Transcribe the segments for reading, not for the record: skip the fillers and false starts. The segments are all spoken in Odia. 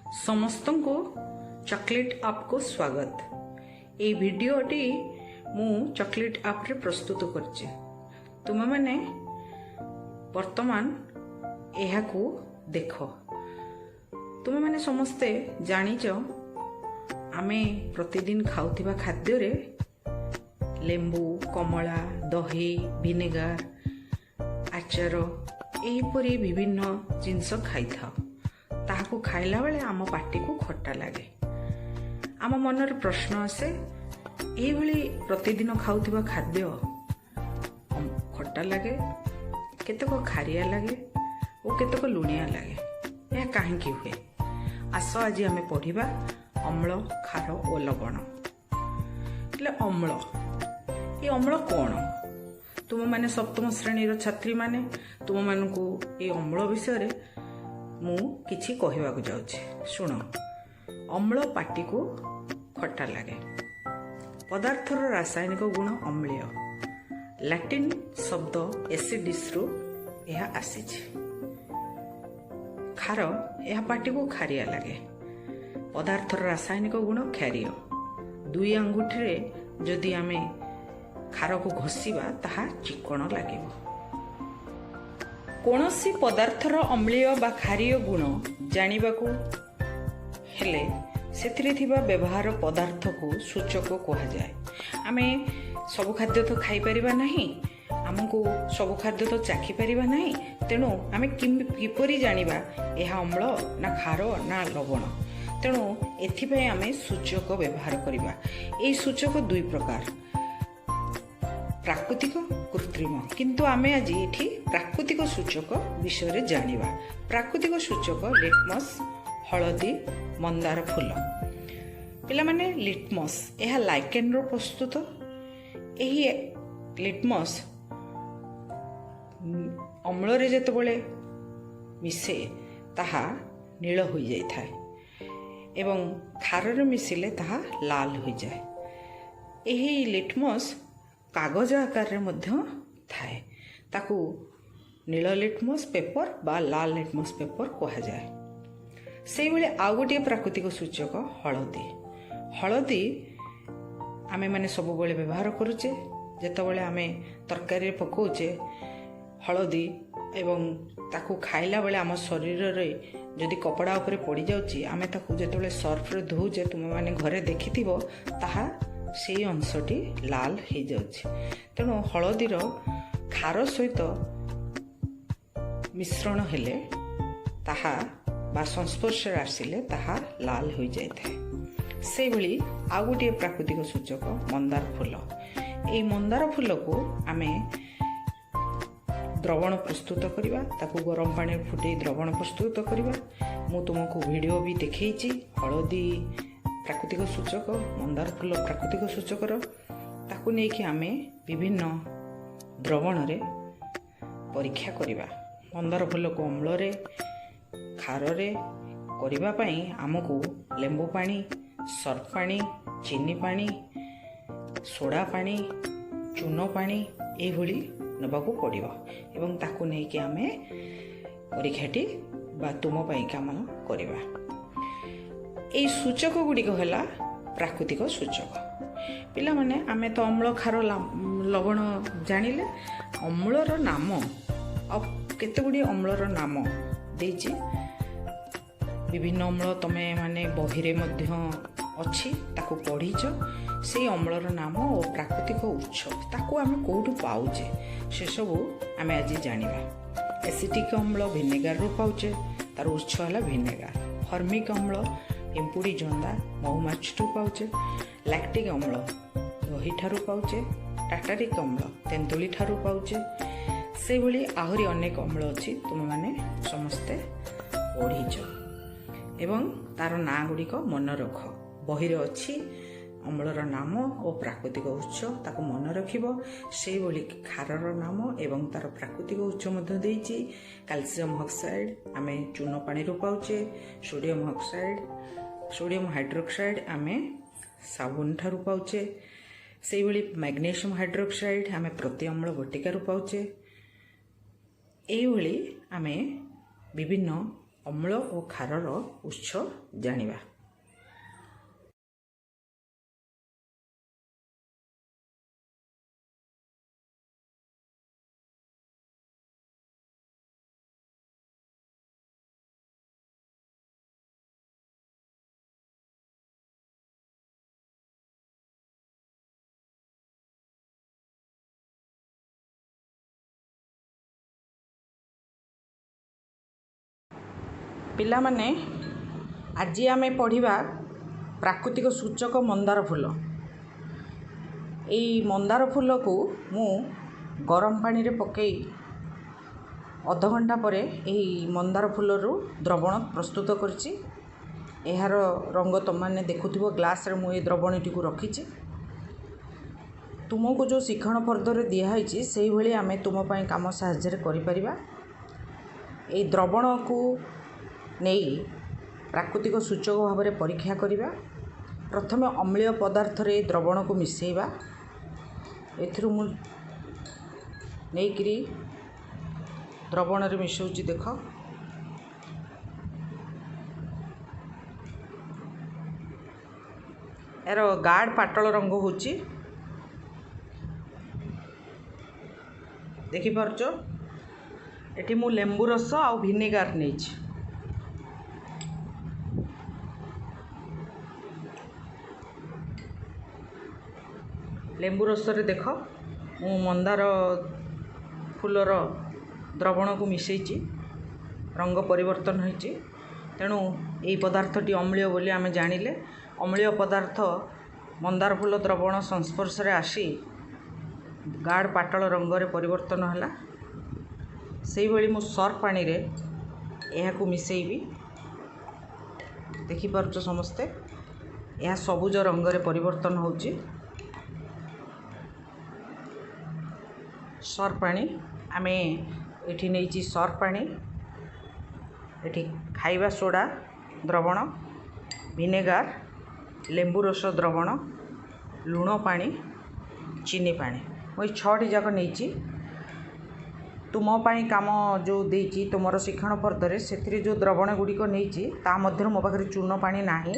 समस्त को चॉकलेट आपको स्वागत। ये वीडियोटी मु चॉकलेट आप रे प्रस्तुत करछे। तुम मैंने वर्तमान यह को देख। तुम मैंने समस्ते जानिच आमे प्रतिदिन खाउथिबा खाद्य रे लेंबू, कमला, दही, विनेगार, आचार एहीपरी विभिन्न जिनस खाई था। ताहाको खाइला बेले आम पाटी को खट्टा लगे। आम मनर प्रश्न आसे एभली प्रतिदिन खाउथिबा खाद्य खट्टा लगे, केतक खारिया लगे और केतक लुणिया लगे। यह काहेकि हुए? आस आज आम पढ़िबा अम्ल, खार और लवण। अम्ल, ये अम्ल कौन? तुम माने सप्तम श्रेणी छात्री माने तुम मानकु ये अम्ल विषय रे मु किछि कहिबाकु जाउछि। सुनो, अम्ल पाटी को खट्टा लगे। पदार्थर रासायनिक गुण अम्लीय। लैटिन शब्द एसिडिस रु यह आसीछि। खार, यह पाटी को खारिया लगे। पदार्थर रासायनिक गुण क्षारीय। दुई आंगुठी रे जदि आमे खार को घोषिबा ताहा चिकण लागिबो। कौनसी पदार्थर अम्लीय बा क्षारीय गुण जानिबाकू हेले सेथिरे थिबा व्यवहार पदार्थ को सूचक कहा जाए। आमे सब खाद्य तो खाई परिबा नहीं, आमको सब खाद्य तो चाखी परिबा नहीं, तेणु आमे किपरि जानिबा एहा अम्ल ना खार ना लवण। तेणु एथिपय आमे सूचक व्यवहार करिबा। एई सूचक दुई प्रकार, प्राकृतिक, कृत्रिम। किंतु आमे आज एठी प्राकृतिक सूचक विषय जानिबा। प्राकृतिक सूचक लिटमस, हलदी, मंदार फूल। पिला माने लिटमस यह लाइकेन रो प्रस्तुत। एही लिटमस अम्ल रे जेतेबेले मिसे ताहा नील होई जाय थाए एवं खार रे मिसिले ताहा लाल होई जाय। एही लिटमस कागज आकार रे मध्य थाए। ताकू नील लिटमस पेपर बा लाल लिटमस पेपर कहा जाए। से बेले आउ गोटे प्राकृतिक सूचक हलदी। हलदी आमे माने सब बेले व्यवहार करूचे। जेतेबेले आमे तरकारी पकाउचे हलदी एवं ताकू खाइला बेले आम शरीर रे जदि कपड़ा उपरे पड़ी जाउची, आमे ताकू जेतेबेले सर्फ रे धोउचे, तुम माने घरे देखिथिबो ताहा से अंशटी लाल हो जाउछि। तेणु हलदीर खार सहित मिश्रण हेले ताहा बा संस्पर्श आसिले ताहा लाल हो जाए। से भली आउ गोटे प्राकृतिक सूचक मंदार फूल। ए मंदार फूल को आमे द्रवण प्रस्तुत करिबा, ताकू गरम पानी फुटे द्रवण प्रस्तुत करिबा। मु तुमको वीडियो भी देखैछि। हलदी प्राकृतिक सूचक, मंदार फूल प्राकृतिक सूचकर, ताकू नेकी आमे विभिन्न द्रवण रे परीक्षा करिबा। मंदार फूल को अम्ल रे, खार रे करिबा पई हमको लेंबू पानी, सर्फ पानी, चीनी पानी, सोडा पानी, चून पानी ए भली नबाकू पड़िबो एवं ताकू नेकी आमे परीक्षाटी बा तुम पई काम करिबा। ए सूचक गुड़िक है प्राकृतिक सूचक। पिला माने आमे तो अम्ल, खार, लवण जानिले। अम्लर नाम आ केते गुडी अम्लर नाम देछि। विभिन्न अम्ल तमे माने बहिरे मध्य अछि, ताकू पढ़ीच। से अम्लर नाम और प्राकृतिक उत्स ताकू आमे कोठु पाउचे से सब आमे आज जानिबा। एसिटिक अम्ल विनेगार रु पाउचे, तार उत्स हला विनेगार। फर्मिक अम्ल एम्पुड़ी जंदा महुमाछी ठू पाउचे। लैक्टिक अम्ल दही ठारू पाउचे। टाटारिक अम्ल तेंतुली ठारू पाउचे। से भली आहुरी अनेक अम्ल अछि, तुम माने समस्ते पढ़ीच एवं तार ना गुड़िक मन रख। बहिरे अछि अम्लर नाम और प्राकृतिक उत्स, ताको मन रखिबो। से भली खारर नाम एवं तार प्राकृतिक उत्स मध्य देइछि। कैल्शियम ऑक्साइड आमे चून पानी रु पाउचे। सोडियम ऑक्साइड, सोडियम हाइड्रोक्साइड आमे साबुन ठारू पाउचे। से भली मैग्नीशियम हाइड्रोक्साइड आमे प्रति अम्ल बटिका रु पाउचे। एई भली आमे विभिन्न ଅମ୍ଳ ଓ ଖାରର ଉତ୍ସ ଜାଣିବା। ପିଲାମାନେ, ଆଜି ଆମେ ପଢ଼ିବା ପ୍ରାକୃତିକ ସୂଚକ ମନ୍ଦାର ଫୁଲ। ଏଇ ମନ୍ଦାର ଫୁଲକୁ ମୁଁ ଗରମ ପାଣିରେ ପକାଇ ଅଧଘଣ୍ଟା ପରେ ଏହି ମନ୍ଦାର ଫୁଲରୁ ଦ୍ରବଣ ପ୍ରସ୍ତୁତ କରିଛି। ଏହାର ରଙ୍ଗ ତୁମମାନେ ଦେଖୁଥିବ, ଗ୍ଲାସରେ ମୁଁ এই ଦ୍ରବଣଟିକୁ ରଖିଛି। ତୁମକୁ ଯେଉଁ ଶିକ୍ଷଣ ଫର୍ଦ୍ଦରେ ଦିଆହେଇଛି ସେଇଭଳି ଆମେ ତୁମ ପାଇଁ କାମ ସାହାଯ୍ୟରେ କରିପାରିବା। এই ଦ୍ରବଣକୁ ନେଇ ପ୍ରାକୃତିକ ସୂଚକ ଭାବରେ ପରୀକ୍ଷା କରିବା। ପ୍ରଥମେ ଅମ୍ଳୀୟ ପଦାର୍ଥରେ এই ଦ୍ରବଣକୁ ମିଶାଇବା। ଏଥିରୁ ମୁଁ ନେଇକରି ଦ୍ରବଣରେ ମିଶାଉଛି। ଦେଖ, ଏହାର ଗାଢ଼ ପାଟଳ ରଙ୍ଗ ହେଉଛି, ଦେଖିପାରୁଛ। ଏଠି ମୁଁ ଲେମ୍ବୁ ରସ ଆଉ ଭିନେଗାର ନେଇଛି। ଲେମ୍ବୁ ରସରେ ଦେଖ ମୁଁ ମନ୍ଦାର ଫୁଲର ଦ୍ରବଣକୁ ମିଶାଇଛି, ରଙ୍ଗ ପରିବର୍ତ୍ତନ ହୋଇଛି। ତେଣୁ ଏହି ପଦାର୍ଥଟି ଅମ୍ଳୀୟ ବୋଲି ଆମେ ଜାଣିଲେ। ଅମ୍ଳୀୟ ପଦାର୍ଥ ମନ୍ଦାର ଫୁଲ ଦ୍ରବଣ ସଂସ୍ପର୍ଶରେ ଆସି ଗାଢ଼ ପାଟଳ ରଙ୍ଗରେ ପରିବର୍ତ୍ତନ ହେଲା। ସେହିଭଳି ମୁଁ ସର୍ଫ ପାଣିରେ ଏହାକୁ ମିଶାଇବି। ଦେଖିପାରୁଛ ସମସ୍ତେ, ଏହା ସବୁଜ ରଙ୍ଗରେ ପରିବର୍ତ୍ତନ ହେଉଛି। ସର୍ଫ ପାଣି ଆମେ ଏଠି ନେଇଛି। ସର୍ଫ ପାଣି, ଏଠି ଖାଇବା ସୋଡ଼ା ଦ୍ରବଣ, ଭିନେଗାର, ଲେମ୍ବୁ ରସ ଦ୍ରବଣ, ଲୁଣ ପାଣି, ଚିନି ପାଣି, ମୁଁ ଏଇ 6ଟି ଯାକ ନେଇଛି। ତୁମ ପାଇଁ କାମ ଯେଉଁ ଦେଇଛି ତୁମର ଶିକ୍ଷଣ ଫର୍ଦ୍ଦରେ, ସେଥିରେ ଯେଉଁ ଦ୍ରବଣ ଗୁଡ଼ିକ ନେଇଛି ତା ମଧ୍ୟରୁ ମୋ ପାଖରେ ଚୂନ ପାଣି ନାହିଁ।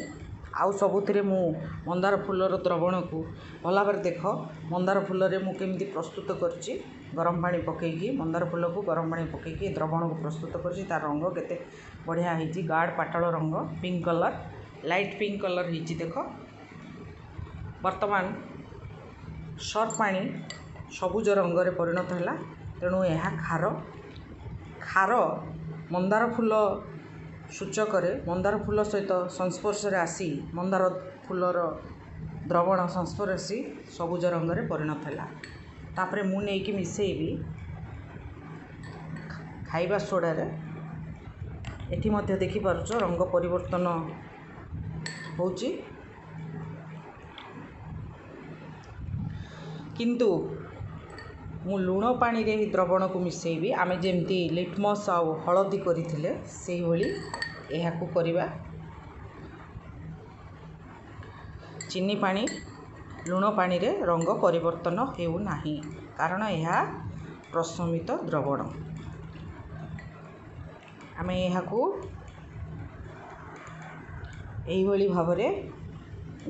ଆଉ ସବୁଥିରେ ମୁଁ ମନ୍ଦାର ଫୁଲର ଦ୍ରବଣକୁ ଭଲ ଭାବରେ ଦେଖ। ମନ୍ଦାର ଫୁଲରେ ମୁଁ କେମିତି ପ୍ରସ୍ତୁତ କରିଛି, ଗରମ ପାଣି ପକାଇକି ମନ୍ଦାର ଫୁଲକୁ ଗରମ ପାଣି ପକାଇକି ଦ୍ରବଣକୁ ପ୍ରସ୍ତୁତ କରିଛି। ତାର ରଙ୍ଗ କେତେ ବଢ଼ିଆ ହେଇଛି, ଗାଢ଼ ପାଟଳ ରଙ୍ଗ, pink colour, light pink colour ହେଇଛି। ଦେଖ, ବର୍ତ୍ତମାନ ସର୍ଫ ପାଣି ସବୁଜ ରଙ୍ଗରେ ପରିଣତ ହେଲା। ତେଣୁ ଏହା ଖାର। ଖାର ମନ୍ଦାର ଫୁଲ ସୂଚକରେ ମନ୍ଦାର ଫୁଲ ସହିତ ସଂସ୍ପର୍ଶରେ ଆସି, ମନ୍ଦାର ଫୁଲର ଦ୍ରବଣ ସଂସ୍ପର୍ଶରେ ଆସି ସବୁଜ ରଙ୍ଗରେ ପରିଣତ ହେଲା। ତାପରେ ମୁଁ ନେଇକି ମିଶାଇବି ଖାଇବା ସୋଡ଼ାରେ। ଏଠି ମଧ୍ୟ ଦେଖିପାରୁଛ ରଙ୍ଗ ପରିବର୍ତ୍ତନ ହେଉଛି। କିନ୍ତୁ ମୁଁ ଲୁଣ ପାଣିରେ ଏହି ଦ୍ରବଣକୁ ମିଶାଇବି। ଆମେ ଯେମିତି ଲିଟମସ୍ ଆଉ ହଳଦୀ କରିଥିଲେ ସେଇଭଳି ଏହାକୁ କରିବା। ଚିନି ପାଣି, ଲୁଣ ପାଣିରେ ରଙ୍ଗ ପରିବର୍ତ୍ତନ ହେଉନାହିଁ, କାରଣ ଏହା ପ୍ରଶମିତ ଦ୍ରବଣ। ଆମେ ଏହାକୁ ଏହିଭଳି ଭାବରେ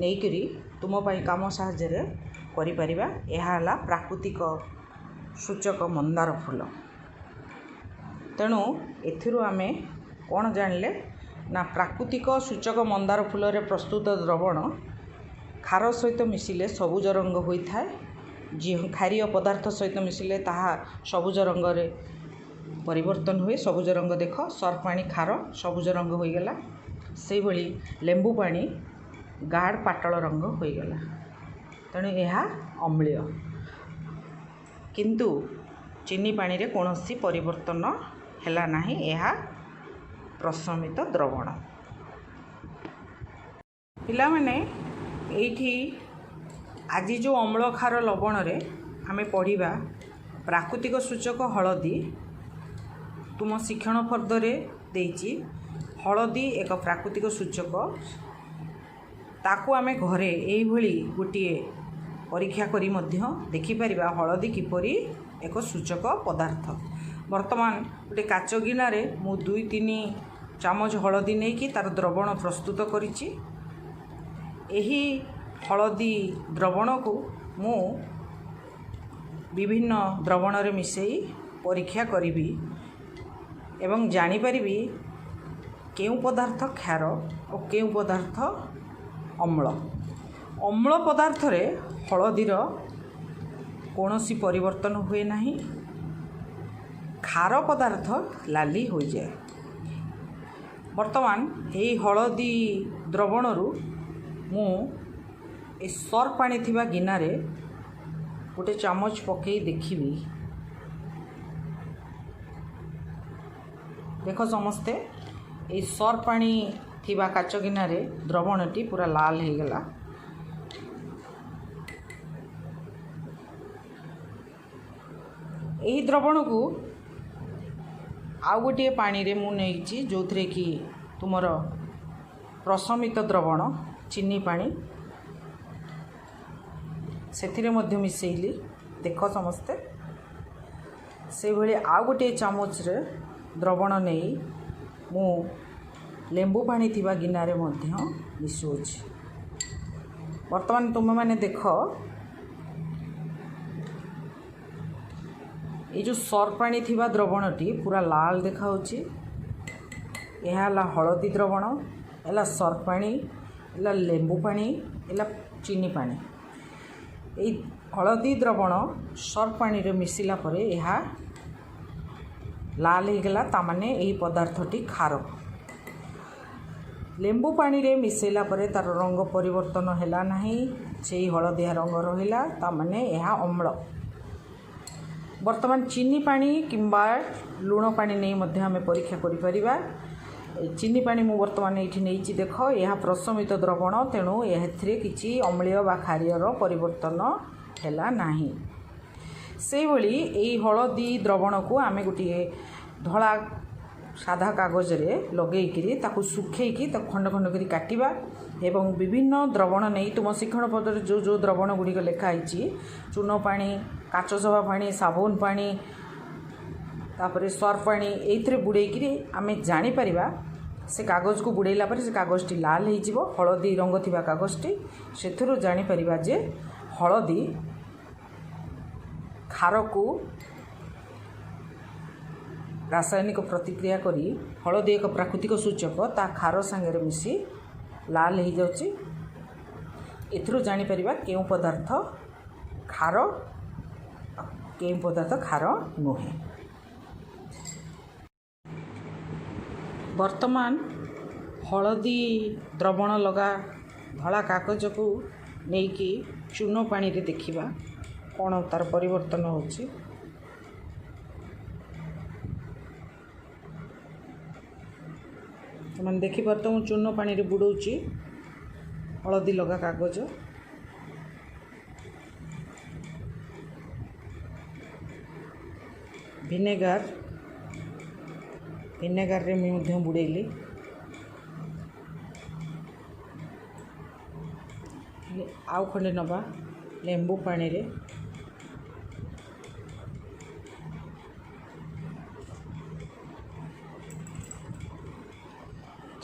ନେଇକରି ତୁମ ପାଇଁ କାମ ସାହାଯ୍ୟରେ କରିପାରିବା। ଏହା ହେଲା ପ୍ରାକୃତିକ ସୂଚକ ମନ୍ଦାର ଫୁଲ। ତେଣୁ ଏଥିରୁ ଆମେ କ'ଣ ଜାଣିଲେ ନା, ପ୍ରାକୃତିକ ସୂଚକ ମନ୍ଦାର ଫୁଲରେ ପ୍ରସ୍ତୁତ ଦ୍ରବଣ ଖାର ସହିତ ମିଶିଲେ ସବୁଜ ରଙ୍ଗ ହୋଇଥାଏ। କ୍ଷାରୀୟ ପଦାର୍ଥ ସହିତ ମିଶିଲେ ତାହା ସବୁଜ ରଙ୍ଗରେ ପରିବର୍ତ୍ତନ ହୁଏ। ସବୁଜ ରଙ୍ଗ ଦେଖ, ସର୍ଫ ପାଣି ଖାର, ସବୁଜ ରଙ୍ଗ ହୋଇଗଲା। ସେହିଭଳି ଲେମ୍ବୁ ପାଣି ଗାଢ଼ ପାଟଳ ରଙ୍ଗ ହୋଇଗଲା। ତେଣୁ ଏହା ଅମ୍ଳୀୟ। କିନ୍ତୁ ଚିନି ପାଣିରେ କୌଣସି ପରିବର୍ତ୍ତନ ହେଲା ନାହିଁ, ଏହା ପ୍ରଶମିତ ଦ୍ରବଣ। ପିଲାମାନେ, ଏଇଠି ଆଜି ଯେଉଁ ଅମ୍ଳ ଖାର ଲବଣରେ ଆମେ ପଢ଼ିବା ପ୍ରାକୃତିକ ସୂଚକ ହଳଦୀ, ତୁମ ଶିକ୍ଷଣ ଫର୍ଦ୍ଦରେ ଦେଇଛି। ହଳଦୀ ଏକ ପ୍ରାକୃତିକ ସୂଚକ। ତାକୁ ଆମେ ଘରେ ଏଇଭଳି ଗୋଟିଏ ପରୀକ୍ଷା କରି ମଧ୍ୟ ଦେଖିପାରିବା ହଳଦୀ କିପରି ଏକ ସୂଚକ ପଦାର୍ଥ। ବର୍ତ୍ତମାନ ଗୋଟେ କାଚ ଗିନାରେ ମୁଁ 2-3 ଚାମଚ ହଳଦୀ ନେଇକି ତାର ଦ୍ରବଣ ପ୍ରସ୍ତୁତ କରିଛି। ଏହି ହଳଦୀ ଦ୍ରବଣକୁ ମୁଁ ବିଭିନ୍ନ ଦ୍ରବଣରେ ମିଶାଇ ପରୀକ୍ଷା କରିବି ଏବଂ ଜାଣିପାରିବି କେଉଁ ପଦାର୍ଥ କ୍ଷାର ଓ କେଉଁ ପଦାର୍ଥ ଅମ୍ଳ। ଅମ୍ଳ ପଦାର୍ଥରେ ହଳଦୀର କୌଣସି ପରିବର୍ତ୍ତନ ହୁଏ ନାହିଁ, କ୍ଷାର ପଦାର୍ଥ ଲାଲି ହୋଇଯାଏ। ବର୍ତ୍ତମାନ ଏହି ହଳଦୀ ଦ୍ରବଣରୁ ମୁଁ ଏ ସର୍ ପାଣି ଥିବା ଗିନାରେ ଗୋଟେ ଚାମଚ ପକାଇ ଦେଖିବି। ଦେଖ ସମସ୍ତେ, এই ସର୍ ପାଣି ଥିବା କାଚ ଗିନାରେ ଦ୍ରବଣଟି ପୁରା ଲାଲ ହେଇଗଲା। ଏହି ଦ୍ରବଣକୁ ଆଉ ଗୋଟିଏ ପାଣିରେ ମୁଁ ନେଇଛି, ଯେଉଁଥିରେ କି ତୁମର ପ୍ରଶମିତ ଦ୍ରବଣ ଚିନି ପାଣି, ସେଥିରେ ମଧ୍ୟ ମିଶାଇଲି। ଦେଖ ସମସ୍ତେ, ସେହିଭଳି ଆଉ ଗୋଟିଏ ଚାମଚରେ ଦ୍ରବଣ ନେଇ ମୁଁ ଲେମ୍ବୁ ପାଣି ଥିବା ଗିନାରେ ମଧ୍ୟ ମିଶାଉଛି। ବର୍ତ୍ତମାନ ତୁମେମାନେ ଦେଖ, এই ଯେଉଁ ସର୍ ପାଣି ଥିବା ଦ୍ରବଣଟି ପୁରା ଲାଲ ଦେଖାହେଉଛି। ଏହା ହେଲା ହଳଦୀ ଦ୍ରବଣ, ହେଲା ସର୍ ପାଣି, ହେଲା ଲେମ୍ବୁ ପାଣି, ହେଲା ଚିନି ପାଣି। এই ହଳଦୀ ଦ୍ରବଣ ସର୍ ପାଣିରେ ମିଶିଲା ପରେ ଏହା ଲାଲ ହେଇଗଲା, ତାମାନେ ଏହି ପଦାର୍ଥଟି କ୍ଷାର। ଲେମ୍ବୁ ପାଣିରେ ମିଶାଇଲା ପରେ ତା'ର ରଙ୍ଗ ପରିବର୍ତ୍ତନ ହେଲା ନାହିଁ, ସେହି ହଳଦିଆ ରଙ୍ଗ ରହିଲା, ତାମାନେ ଏହା ଅମ୍ଳ। ବର୍ତ୍ତମାନ ଚିନି ପାଣି କିମ୍ବା ଲୁଣ ପାଣି ନେଇ ମଧ୍ୟ ଆମେ ପରୀକ୍ଷା କରିପାରିବା। ଚିନି ପାଣି ମୁଁ ବର୍ତ୍ତମାନ ଏଇଠି ନେଇଛି। ଦେଖ, ଏହା ପ୍ରଶମିତ ଦ୍ରବଣ, ତେଣୁ ଏଥିରେ କିଛି ଅମ୍ଳୀୟ ବା କ୍ଷାରୀୟର ପରିବର୍ତ୍ତନ ହେଲା ନାହିଁ। ସେହିଭଳି ଏହି ହଳଦୀ ଦ୍ରବଣକୁ ଆମେ ଗୋଟିଏ ଧଳା ସାଧା କାଗଜରେ ଲଗେଇକିରି ତାକୁ ଶୁଖେଇକି ତାକୁ ଖଣ୍ଡ ଖଣ୍ଡ କରି କାଟିବା ଏବଂ ବିଭିନ୍ନ ଦ୍ରବଣ ନେଇ ତୁମ ଶିକ୍ଷଣ ପତ୍ରରେ ଯେଉଁ ଦ୍ରବଣ ଗୁଡ଼ିକ ଲେଖା ହେଇଛି, ଚୂନ ପାଣି, କାଚ ସଫା ପାଣି, ସାବୁନ ପାଣି, ତାପରେ ସର୍ ପାଣି, ଏଇଥିରେ ବୁଡ଼େଇକିରି ଆମେ ଜାଣିପାରିବା। ସେ କାଗଜକୁ ବୁଡ଼େଇଲା ପରେ ସେ କାଗଜଟି ଲାଲ ହେଇଯିବ, ହଳଦୀ ରଙ୍ଗ ଥିବା କାଗଜଟି। ସେଥିରୁ ଜାଣିପାରିବା ଯେ ହଳଦୀ କ୍ଷାରକୁ ରାସାୟନିକ ପ୍ରତିକ୍ରିୟା କରି ହଳଦୀ ଏକ ପ୍ରାକୃତିକ ସୂଚକ, ତା କ୍ଷାର ସାଙ୍ଗରେ ମିଶି ଲାଲ ହେଇଯାଉଛି। ଏଥିରୁ ଜାଣିପାରିବା କେଉଁ ପଦାର୍ଥ କ୍ଷାର, କେଉଁ ପଦାର୍ଥ କ୍ଷାର ନୁହେଁ। ବର୍ତ୍ତମାନ ହଳଦୀ ଦ୍ରବଣ ଲଗା ଧଳା କାଗଜକୁ ନେଇକି ଚୂନ ପାଣିରେ ଦେଖିବା କ'ଣ ତା'ର ପରିବର୍ତ୍ତନ ହେଉଛି। ସେମାନେ ଦେଖିପାରୁଥିବ, ମୁଁ ଚୂନ ପାଣିରେ ବୁଡ଼ଉଛି ହଳଦୀ ଲଗା କାଗଜ। ଭିନେଗାରରେ ମୁଁ ମଧ୍ୟ ବୁଡ଼େଇଲି। ଆଉ ଖଣ୍ଡେ ନେବା ଲେମ୍ବୁ ପାଣିରେ।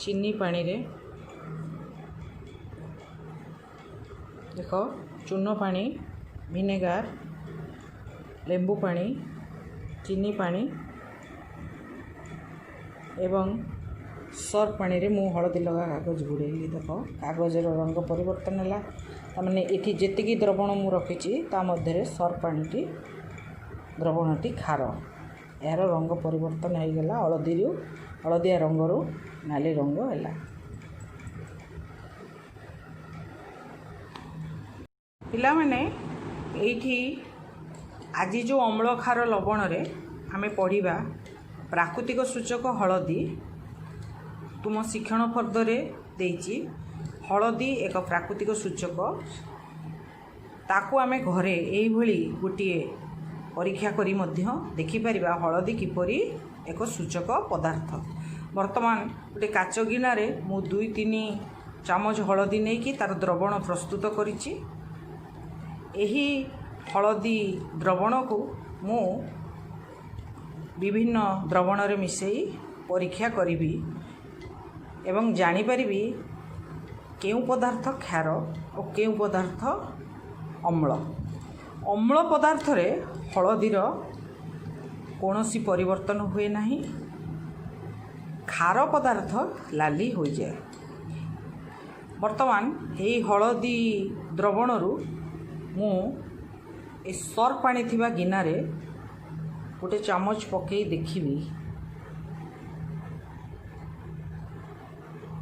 ଚିନି ପାଣିରେ। ଦେଖ, ଚୂନ ପାଣି, ଭିନେଗାର, ଲେମ୍ବୁ ପାଣି, ଚିନି ପାଣି ଏବଂ ସର୍ ପାଣିରେ ମୁଁ ହଳଦୀ ଲଗା କାଗଜ ବୁଡ଼େଇଲି। ଦେଖ, କାଗଜର ରଙ୍ଗ ପରିବର୍ତ୍ତନ ହେଲା। ତାମାନେ ଏଠି ଯେତିକି ଦ୍ରବଣ ମୁଁ ରଖିଛି ତା ମଧ୍ୟରେ ସର୍ ପାଣିଟି ଦ୍ରବଣଟି କ୍ଷାର। ଏହାର ରଙ୍ଗ ପରିବର୍ତ୍ତନ ହୋଇଗଲା, ହଳଦିଆ ରଙ୍ଗରୁ ନାଲି ରଙ୍ଗ ହେଲା। ପିଲାମାନେ, ଏଇଠି ଆଜି ଯେଉଁ ଅମ୍ଳ କ୍ଷାର ଲବଣରେ ଆମେ ପଢ଼ିବା ପ୍ରାକୃତିକ ସୂଚକ ହଳଦୀ, ତୁମ ଶିକ୍ଷଣ ଫର୍ଦ୍ଦରେ ଦେଇଛି। ହଳଦୀ ଏକ ପ୍ରାକୃତିକ ସୂଚକ, ତାକୁ ଆମେ ଘରେ ଏଇଭଳି ଗୋଟିଏ ପରୀକ୍ଷା କରି ମଧ୍ୟ ଦେଖିପାରିବା ହଳଦୀ କିପରି ଏକ ସୂଚକ ପଦାର୍ଥ। ବର୍ତ୍ତମାନ ଗୋଟେ କାଚ ଗିନାରେ ମୁଁ 2-3 ଚାମଚ ହଳଦୀ ନେଇକି ତା'ର ଦ୍ରବଣ ପ୍ରସ୍ତୁତ କରିଛି। ଏହି ହଳଦୀ ଦ୍ରବଣକୁ ମୁଁ ବିଭିନ୍ନ ଦ୍ରବଣରେ ମିଶାଇ ପରୀକ୍ଷା କରିବି ଏବଂ ଜାଣିପାରିବି କେଉଁ ପଦାର୍ଥ କ୍ଷାର ଓ କେଉଁ ପଦାର୍ଥ ଅମ୍ଳ। ଅମ୍ଳ ପଦାର୍ଥରେ ହଳଦୀର କୌଣସି ପରିବର୍ତ୍ତନ ହୁଏ ନାହିଁ, ଖାର ପଦାର୍ଥ ଲାଲି ହୋଇଯାଏ। ବର୍ତ୍ତମାନ ଏହି ହଳଦୀ ଦ୍ରବଣରୁ ମୁଁ ଏ ସର୍ଫ ପାଣି ଥିବା ଗିନାରେ ଗୋଟେ ଚାମଚ ପକାଇ ଦେଖିବି।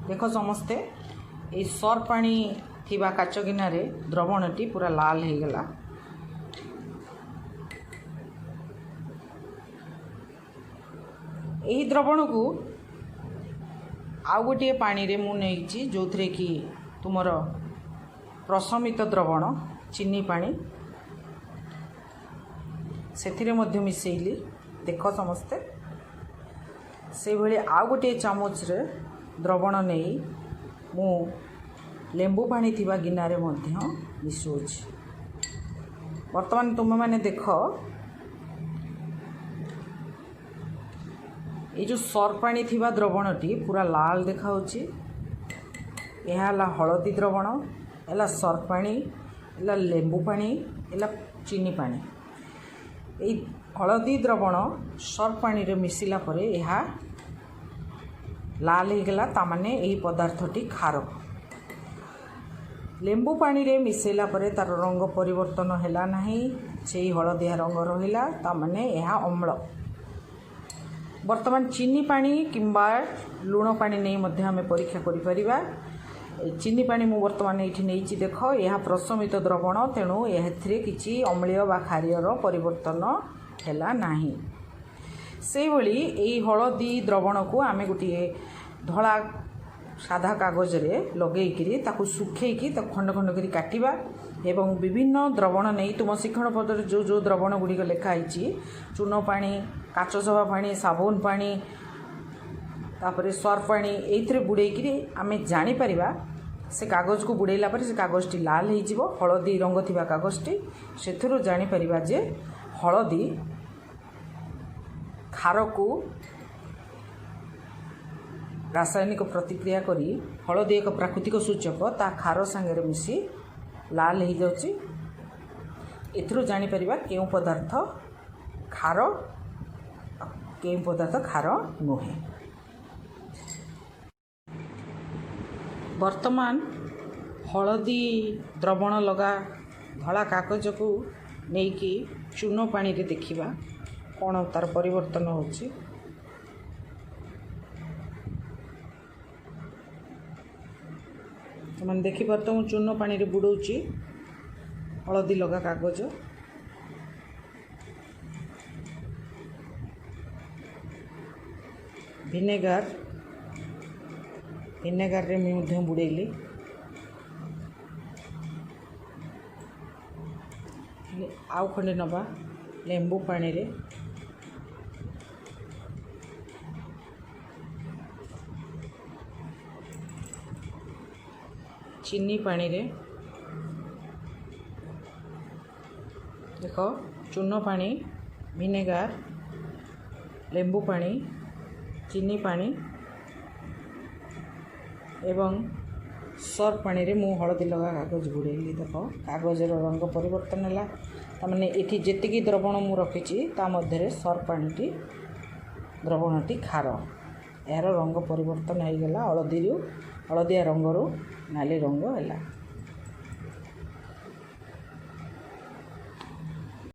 ଦେଖ ସମସ୍ତେ, এই ସର୍ଫ ପାଣି ଥିବା କାଚ ଗିନାରେ ଦ୍ରବଣଟି ପୁରା ଲାଲ ହେଇଗଲା। ଏହି ଦ୍ରବଣକୁ ଆଉ ଗୋଟିଏ ପାଣିରେ ମୁଁ ନେଇଛି, ଯେଉଁଥିରେ କି ତୁମର ପ୍ରଶମିତ ଦ୍ରବଣ ଚିନି ପାଣି, ସେଥିରେ ମଧ୍ୟ ମିଶାଇଲି। ଦେଖ ସମସ୍ତେ, ସେହିଭଳି ଆଉ ଗୋଟିଏ ଚାମଚରେ ଦ୍ରବଣ ନେଇ ମୁଁ ଲେମ୍ବୁ ପାଣି ଥିବା ଗିନାରେ ମଧ୍ୟ ମିଶାଉଛି। ବର୍ତ୍ତମାନ ତୁମେମାନେ ଦେଖ, এই ଯେଉଁ ସର୍ଫ ପାଣି ଥିବା ଦ୍ରବଣଟି ପୁରା ଲାଲ ଦେଖାହେଉଛି। ଏହା ହେଲା ହଳଦୀ ଦ୍ରବଣ, ହେଲା ସର୍ଫ ପାଣି, ହେଲା ଲେମ୍ବୁ ପାଣି, ହେଲା ଚିନି ପାଣି। এই ହଳଦୀ ଦ୍ରବଣ ସର୍ଫ ପାଣିରେ ମିଶିଲା ପରେ ଏହା ଲାଲ ହେଇଗଲା, ତାମାନେ ଏହି ପଦାର୍ଥଟି ଖାର। ଲେମ୍ବୁ ପାଣିରେ ମିଶାଇଲା ପରେ ତା'ର ରଙ୍ଗ ପରିବର୍ତ୍ତନ ହେଲା ନାହିଁ, ସେହି ହଳଦିଆ ରଙ୍ଗ ରହିଲା, ତାମାନେ ଏହା ଅମ୍ଳ। ବର୍ତ୍ତମାନ ଚିନି ପାଣି କିମ୍ବା ଲୁଣ ପାଣି ନେଇ ମଧ୍ୟ ଆମେ ପରୀକ୍ଷା କରିପାରିବା। ଚିନି ପାଣି ମୁଁ ବର୍ତ୍ତମାନ ଏଇଠି ନେଇଛି। ଦେଖ, ଏହା ପ୍ରଶମିତ ଦ୍ରବଣ, ତେଣୁ ଏଥିରେ କିଛି ଅମ୍ଳୀୟ ବା କ୍ଷାରୀୟର ପରିବର୍ତ୍ତନ ହେଲା ନାହିଁ। ସେହିଭଳି ଏହି ହଳଦୀ ଦ୍ରବଣକୁ ଆମେ ଗୋଟିଏ ଧଳା ସାଧା କାଗଜରେ ଲଗେଇକିରି ତାକୁ ଶୁଖେଇକି ତାକୁ ଖଣ୍ଡ ଖଣ୍ଡ କରି କାଟିବା ଏବଂ ବିଭିନ୍ନ ଦ୍ରବଣ ନେଇ ତୁମ ଶିକ୍ଷଣ ପତ୍ରରେ ଯେଉଁ ଯେଉଁ ଦ୍ରବଣ ଗୁଡ଼ିକ ଲେଖା ହେଇଛି, ଚୂନ ପାଣି, କାଚ ସଫା ପାଣି, ସାବୁନ ପାଣି, ତାପରେ ସର୍ଫ ପାଣି, ଏଇଥିରେ ବୁଡ଼େଇକିରି ଆମେ ଜାଣିପାରିବା। ସେ କାଗଜକୁ ବୁଡ଼େଇଲା ପରେ ସେ କାଗଜଟି ଲାଲ ହେଇଯିବ, ହଳଦୀ ରଙ୍ଗ ଥିବା କାଗଜଟି। ସେଥିରୁ ଜାଣିପାରିବା ଯେ ହଳଦୀ ଖାରକୁ ରାସାୟନିକ ପ୍ରତିକ୍ରିୟା କରି ହଳଦୀ ଏକ ପ୍ରାକୃତିକ ସୂଚକ, ତା ଖାର ସାଙ୍ଗରେ ମିଶି ଲାଲ ହେଇଯାଉଛି। ଏଥିରୁ ଜାଣିପାରିବା କେଉଁ ପଦାର୍ଥ ଖାର, କେଉଁ ପଦାର୍ଥ ଖାର ନୁହେଁ। ବର୍ତ୍ତମାନ ହଳଦୀ ଦ୍ରବଣ ଲଗା ଧଳା କାଗଜକୁ ନେଇକି ଚୂନ ପାଣିରେ ଦେଖିବା କ'ଣ ତା'ର ପରିବର୍ତ୍ତନ ହେଉଛି। ସେମାନେ ଦେଖିପାରୁଥିବ, ମୁଁ ଚୂନ ପାଣିରେ ବୁଡ଼ଉଛି ହଳଦୀ ଲଗା କାଗଜ। ଭିନେଗାରରେ ମୁଁ ମଧ୍ୟ ବୁଡ଼େଇଲି। ଆଉ ଖଣ୍ଡେ ନେବା ଲେମ୍ବୁ ପାଣିରେ। ଚିନି ପାଣିରେ। ଦେଖ, ଚୂନ ପାଣି, ଭିନେଗାର, ଲେମ୍ବୁ ପାଣି, ଚିନି ପାଣି ଏବଂ ସର୍ଫ ପାଣିରେ ମୁଁ ହଳଦୀ ଲଗା କାଗଜ ବୁଡ଼େଇଲି। ଦେଖ, କାଗଜର ରଙ୍ଗ ପରିବର୍ତ୍ତନ ହେଲା। ତାମାନେ ଏଠି ଯେତିକି ଦ୍ରବଣ ମୁଁ ରଖିଛି ତା ମଧ୍ୟରେ ସର୍ଫ ପାଣିଟି ଦ୍ରବଣଟି ଖାର। ଏହାର ରଙ୍ଗ ପରିବର୍ତ୍ତନ ହୋଇଗଲା, ହଳଦିଆ ରଙ୍ଗରୁ ନାଲି ରଙ୍ଗ ହେଲା।